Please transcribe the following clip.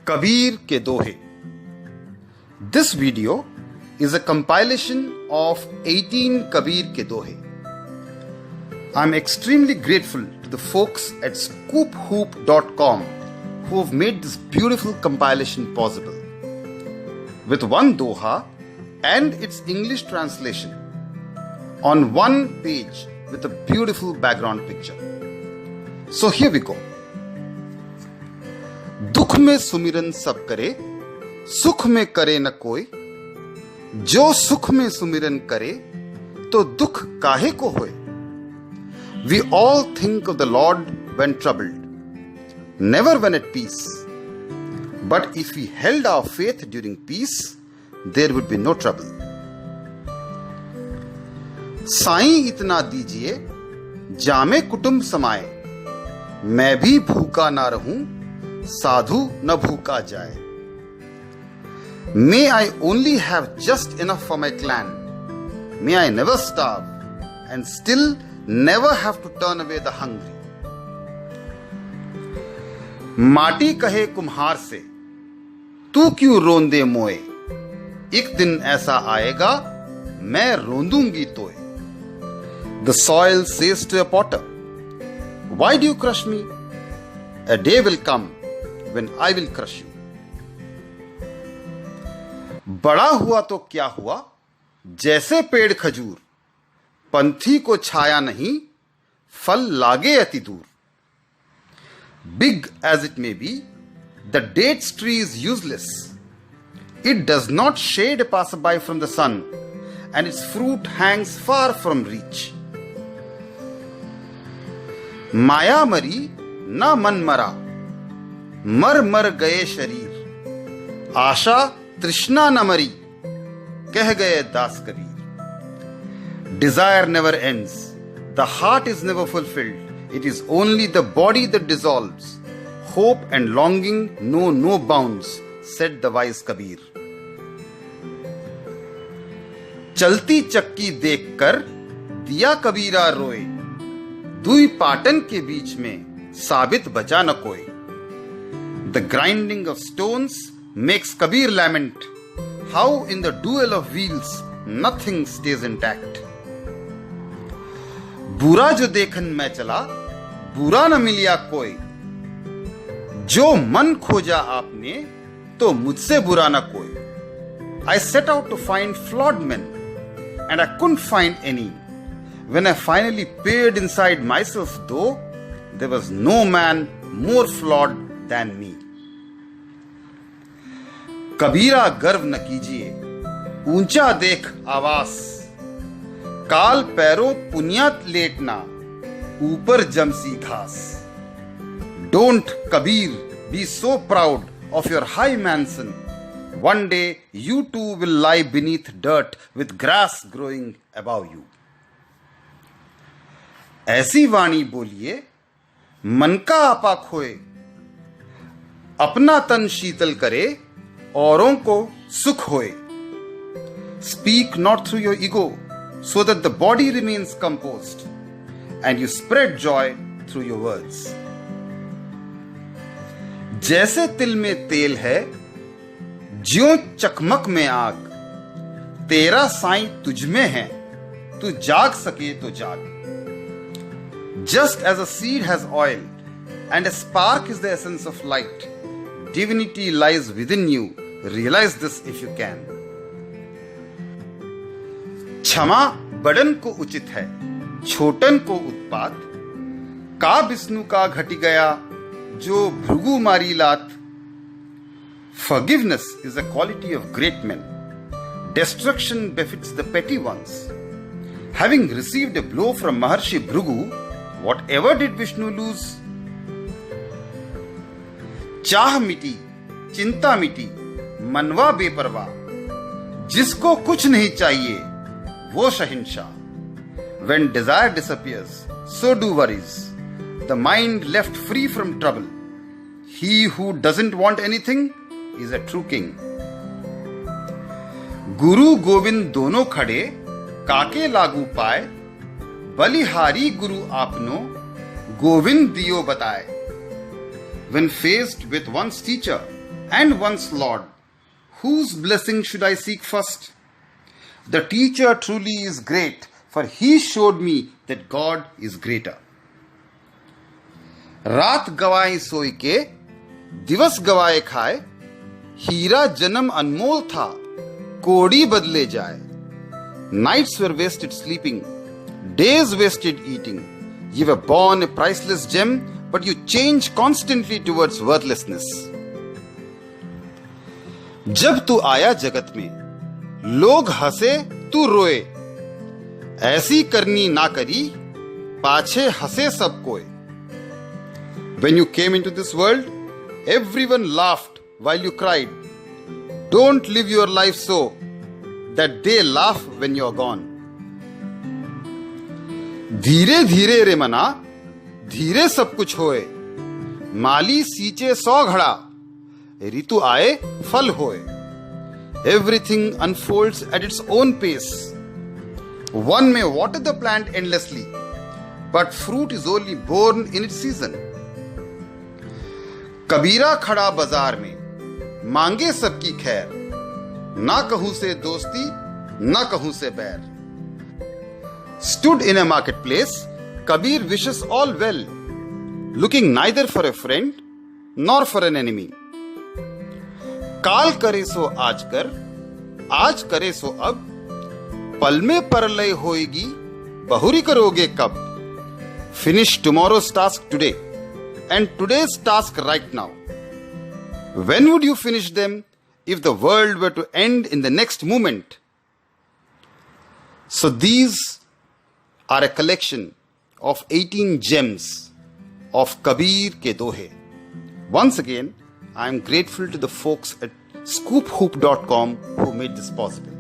Kabir ke Dohe. This video is a compilation of 18 Kabir ke Dohe. I'm extremely grateful to the folks at scoophoop.com who have made this beautiful compilation possible. With one Doha and its English translation on one page with a beautiful background picture. So here we go. दुख में सुमिरन सब करे, सुख में करे न कोई। जो सुख में सुमिरन करे, तो दुख काहे को होए। We all think of the Lord when troubled, never when at peace. But if we held our faith during peace, there would be no trouble. Sai इतना दीजिए, जामे कुटुंब समाए। मैं भी भूखा ना रहूं, साधु न भूखा जाए. May I only have just enough for my clan. May I never starve and still never have to turn away the hungry. माटी कहे कुम्हार से, तू क्यों रोंदे मोए. एक दिन ऐसा आएगा, मैं रोंदूंगी तोए. The soil says to a potter, why do you crush me? A day will come when I will crush you. बड़ा हुआ तो क्या हुआ, जैसे पेड़ खजूर. पंथी को छाया नहीं, फल लागे अति दूर. Big as it may be, the dates tree is useless. It does not shade a passerby from the sun, and its fruit hangs far from reach. माया मरी ना मन मरा, मर मर गए शरीर. आशा तृष्णा न मरी, कह गए दास Kabir. Desire never ends, the heart is never fulfilled. It is only the body that dissolves. Hope and longing know no bounds, said the wise Kabir. चलती चक्की देखकर दिया कबीरा रोए. दुई पाटन के बीच में साबित बचा न कोई. The grinding of stones makes Kabir lament how in the duel of wheels nothing stays intact. बुरा जो देखन मैं चला, बुरा न मिलिया कोई. जो मन खोजा आपने, तो मुझसे बुरा न कोई. I set out to find flawed men, and I couldn't find any. When I finally peered inside myself, though, there was no man more flawed than me. कबीरा गर्व न कीजिए, ऊंचा देख आवास. काल पैरों पुनियात लेटना, ऊपर जमसी घास. Don't, Kabir, be so proud of your high mansion. One day you too will lie beneath dirt with grass growing above you. ऐसी वाणी बोलिए, मन का आपा खोए. अपना तन शीतल करे, औरों को सुख होए. Speak not through your ego, so that the body remains composed, and you spread joy through your words. जैसे तिल में तेल है, ज्यों चकमक में आग. तेरा साईं तुझ में है, तू जाग सके तो जाग. Just as a seed has oil, and a spark is the essence of light, divinity lies within you. Realize this if you can. क्षमा बड़न को उचित है, छोटन को उत्पात. का विष्णु का घटी गया, जो भृगु मारी लात. Forgiveness is a quality of great men. Destruction befits the petty ones. Having received a blow from Maharshi Bhrigu, whatever did Vishnu lose? चाह मिटी, चिंता मिटी, मनवा बेपरवाह. जिसको कुछ नहीं चाहिए, वो शहंशाह. When desire disappears, so do worries. The mind left free from trouble. He who doesn't want anything is a true king. गुरु गोविंद दोनों खड़े, काके लागू पाए. बलिहारी गुरु आपनो, गोविंद दियो बताए. When faced with one's teacher, And once, Lord, whose blessing should I seek first? The teacher truly is great, for he showed me that God is greater. रात गवाए सोई के, दिवस गवाए खाए, हीरा जन्म अनमोल था, कोड़ी बदले जाए. Nights were wasted sleeping, days wasted eating. You were born a priceless gem, but you change constantly towards worthlessness. जब तू आया जगत में, लोग हंसे तू रोए, ऐसी करनी ना करी, पाछे हंसे सब कोई. When you came into this world, everyone laughed while you cried. Don't live your life so that they laugh when you're gone. धीरे धीरे रे मना, धीरे सब कुछ होए, माली सींचे 100 घड़ा, ऋतु आए फल होए. Everything unfolds at its own pace. One may water the plant endlessly, but fruit is only born in its season. कबीरा खड़ा बाजार में, मांगे सबकी खैर, ना कहूं से दोस्ती, ना कहूं से बैर. Stood in a marketplace, Kabir wishes all well, looking neither for a friend nor for an enemy. काल करे सो आज कर, आज करे सो अब, पल में परलय होएगी, बहुरी करोगे कब. Finish tomorrow's task today and today's task right now. When would you finish them if the world were to end in the next moment? So these are a collection of 18 gems of Kabir ke Dohe. Once again, I am grateful to the folks at scoophoop.com who made this possible.